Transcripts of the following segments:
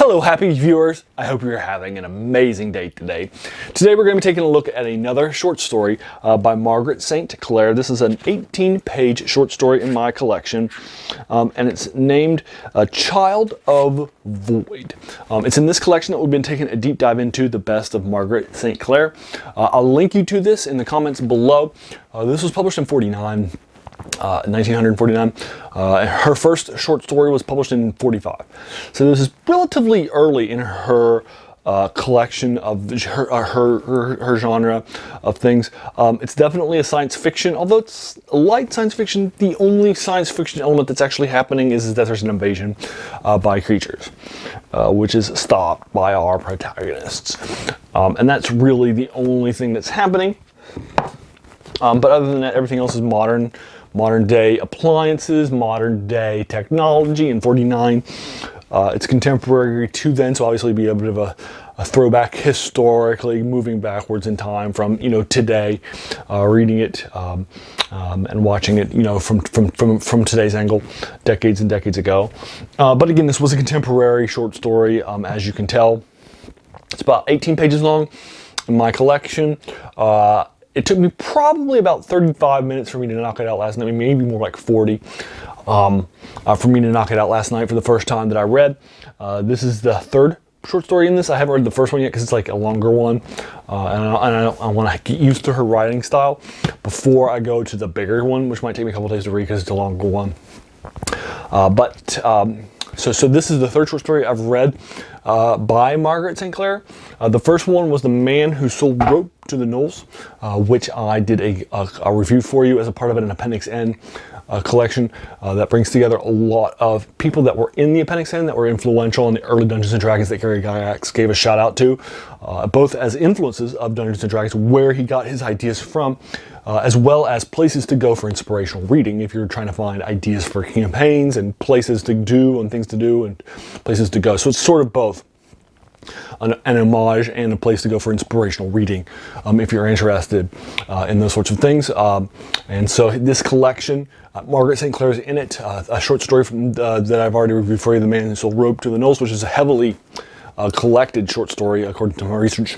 Hello, happy viewers. I hope you're having an amazing day today. Today we're going to be taking a look at another short story by Margaret St. Clair. This is an 18-page short story in my collection, and it's named Child of Void. It's in this collection that we've been taking a deep dive into, the best of Margaret St. Clair. I'll link you to this in the comments below. This was published in 1949. Her first short story was published in 45. So this is relatively early in her collection of her genre of things. It's definitely a science fiction, although it's a light science fiction. The only science fiction element that's actually happening is that there's an invasion by creatures, which is stopped by our protagonists. And that's really the only thing that's happening. But other than that, everything else is modern day appliances, modern day technology. In 49, it's contemporary to then, so obviously be a bit of a throwback historically, moving backwards in time from, today, reading it and watching it, from today's angle, decades and decades ago. But again, this was a contemporary short story, as you can tell. It's about 18 pages long in my collection. It took me probably about 35 minutes for me to knock it out last night, maybe more like 40, for me to knock it out last night for the first time that I read. This is the third short story in this. I haven't read the first one yet because it's like a longer one, and I want to get used to her writing style before I go to the bigger one, which might take me a couple days to read because it's a longer one. So this is the third short story I've read by Margaret St. Clair. The first one was The Man Who Sold Rope to the Gnolls, which I did a review for you as a part of an Appendix N collection that brings together a lot of people that were in the Appendix N that were influential in the early Dungeons & Dragons that Gygax gave a shout out to, both as influences of Dungeons & Dragons, where he got his ideas from, as well as places to go for inspirational reading if you're trying to find ideas for campaigns and places to do and things to do and places to go. So it's sort of both an homage and a place to go for inspirational reading if you're interested in those sorts of things. And so this collection, Margaret St. Clair's in it, a short story from, that I've already reviewed for you, The Man Who Sold Rope to the Gnolls, which is a heavily collected short story according to my research,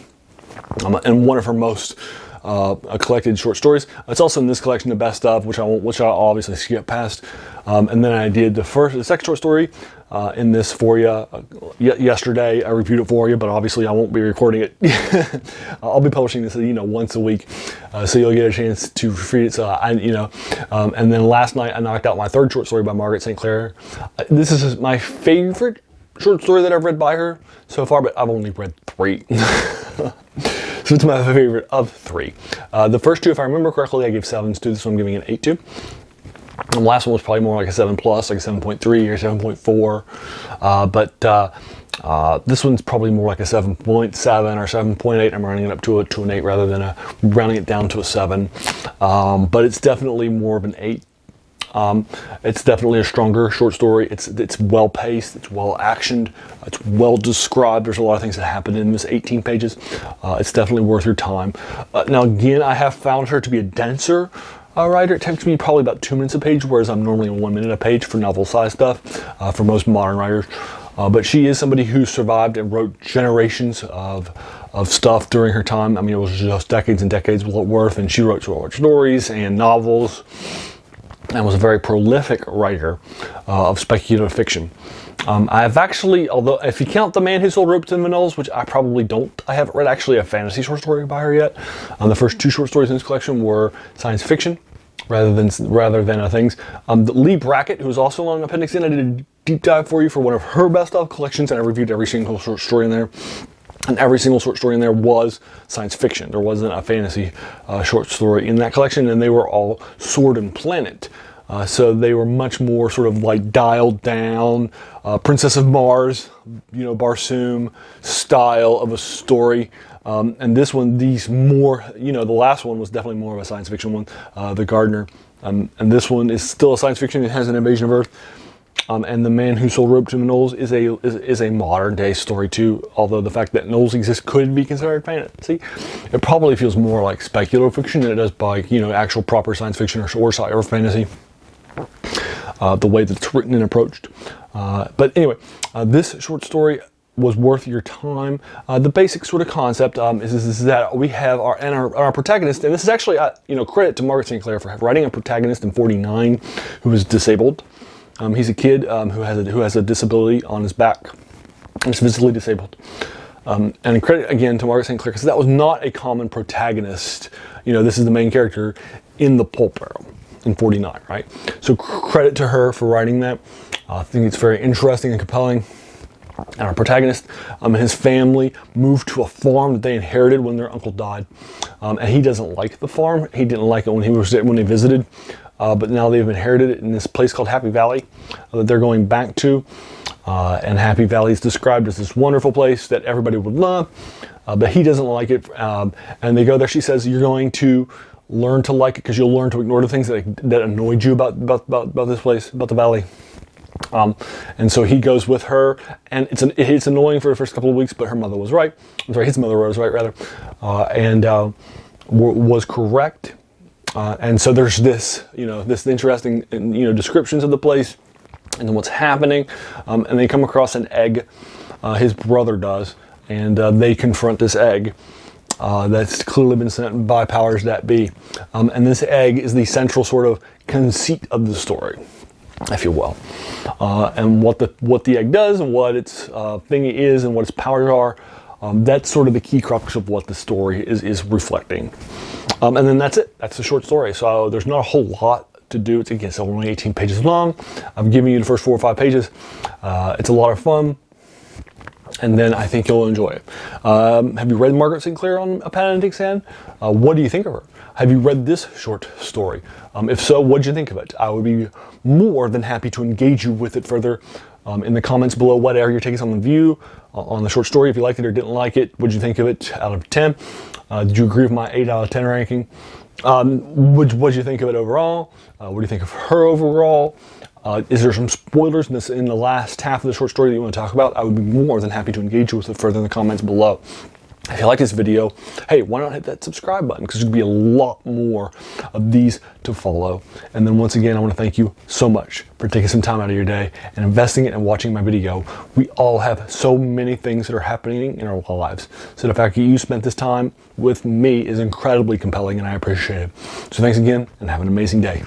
and one of her most collected short stories. It's also in this collection, the best of, which I'll obviously skip past. And then I did the second short story in this for you yesterday. I reviewed it for you, but obviously I won't be recording it. I'll be publishing this, once a week, so you'll get a chance to read it. So and then last night I knocked out my third short story by Margaret St. Clair. This is my favorite short story that I've read by her so far, but I've only read 3. So it's my favorite of 3. The first 2, if I remember correctly, I gave 7s to. This one I'm giving an 8 to. And the last one was probably more like a 7+, like a 7.3 or 7.4. But this one's probably more like a 7.7 or 7.8. I'm rounding it up to an 8 rather than rounding it down to a 7. But it's definitely more of an 8. It's definitely a stronger short story. It's well paced, it's well actioned, it's well described. There's a lot of things that happen in this 18 pages. It's definitely worth your time. Now again, I have found her to be a denser writer. It takes me probably about 2 minutes a page, whereas I'm normally 1 minute a page for novel size stuff for most modern writers. But she is somebody who survived and wrote generations of stuff during her time. I mean, it was just decades and decades worth, and she wrote short stories and novels, and was a very prolific writer of speculative fiction. I've actually, although if you count The Man Who Sold Rope to the Gnolls, which I probably don't, I haven't read actually a fantasy short story by her yet. The first 2 short stories in this collection were science fiction rather than things. Lee Brackett, who was also on Appendix N, I did a deep dive for you for one of her best of collections, and I reviewed every single short story in there. And every single short story in there was science fiction. There wasn't a fantasy short story in that collection, and they were all Sword and Planet. So they were much more sort of like dialed down, Princess of Mars, Barsoom style of a story. And this one, the last one was definitely more of a science fiction one, The Gardener. And this one is still a science fiction. It has an invasion of Earth. And The Man Who Sold Rope to the Gnolls is a modern day story too, although the fact that gnolls exist could be considered fantasy. It probably feels more like speculative fiction than it does by actual proper science fiction or fantasy. The way that it's written and approached. But anyway, this short story was worth your time. The basic sort of concept is that we have our protagonist, and this is actually credit to Margaret St. Clair for writing a protagonist in 49 who is disabled. He's a kid who has a disability on his back. He's physically disabled. And credit again to Margaret St. Clair, because that was not a common protagonist. This is the main character in the pulp barrel in 49, right? So credit to her for writing that. I think it's very interesting and compelling. And our protagonist and his family moved to a farm that they inherited when their uncle died. And he doesn't like the farm. He didn't like it when they visited. But now they've inherited it in this place called Happy Valley that they're going back to. And Happy Valley is described as this wonderful place that everybody would love. But he doesn't like it. And they go there. She says, you're going to learn to like it because you'll learn to ignore the things that annoyed you about this place, about the valley. And so he goes with her, and it's annoying for the first couple of weeks, but her mother was right. I'm sorry, his mother was right, rather, and was correct. And so there's this interesting, descriptions of the place and what's happening. And they come across an egg, his brother does, and they confront this egg that's clearly been sent by powers that be. And this egg is the central sort of conceit of the story, if you will. And what the egg does and what its thing is and what its powers are, that's sort of the key crux of what the story is reflecting. And then that's it. That's the short story. So there's not a whole lot to do. It's only 18 pages long. I'm giving you the first 4 or 5 pages. It's a lot of fun. And then I think you'll enjoy it. Have you read Margaret St. Clair on Appendix? What do you think of her? Have you read this short story? If so, what did you think of it? I would be more than happy to engage you with it further in the comments below. Whatever your take is on the view, on the short story, if you liked it or didn't like it, what did you think of it out of 10? Did you agree with my 8 out of 10 ranking? What did you think of it overall? What do you think of her overall? Is there some spoilers in the last half of the short story that you want to talk about? I would be more than happy to engage you with it further in the comments below. If you like this video, hey, why not hit that subscribe button? Because there's going to be a lot more of these to follow. And then once again, I want to thank you so much for taking some time out of your day and investing it and watching my video. We all have so many things that are happening in our lives. So the fact that you spent this time with me is incredibly compelling, and I appreciate it. So thanks again, and have an amazing day.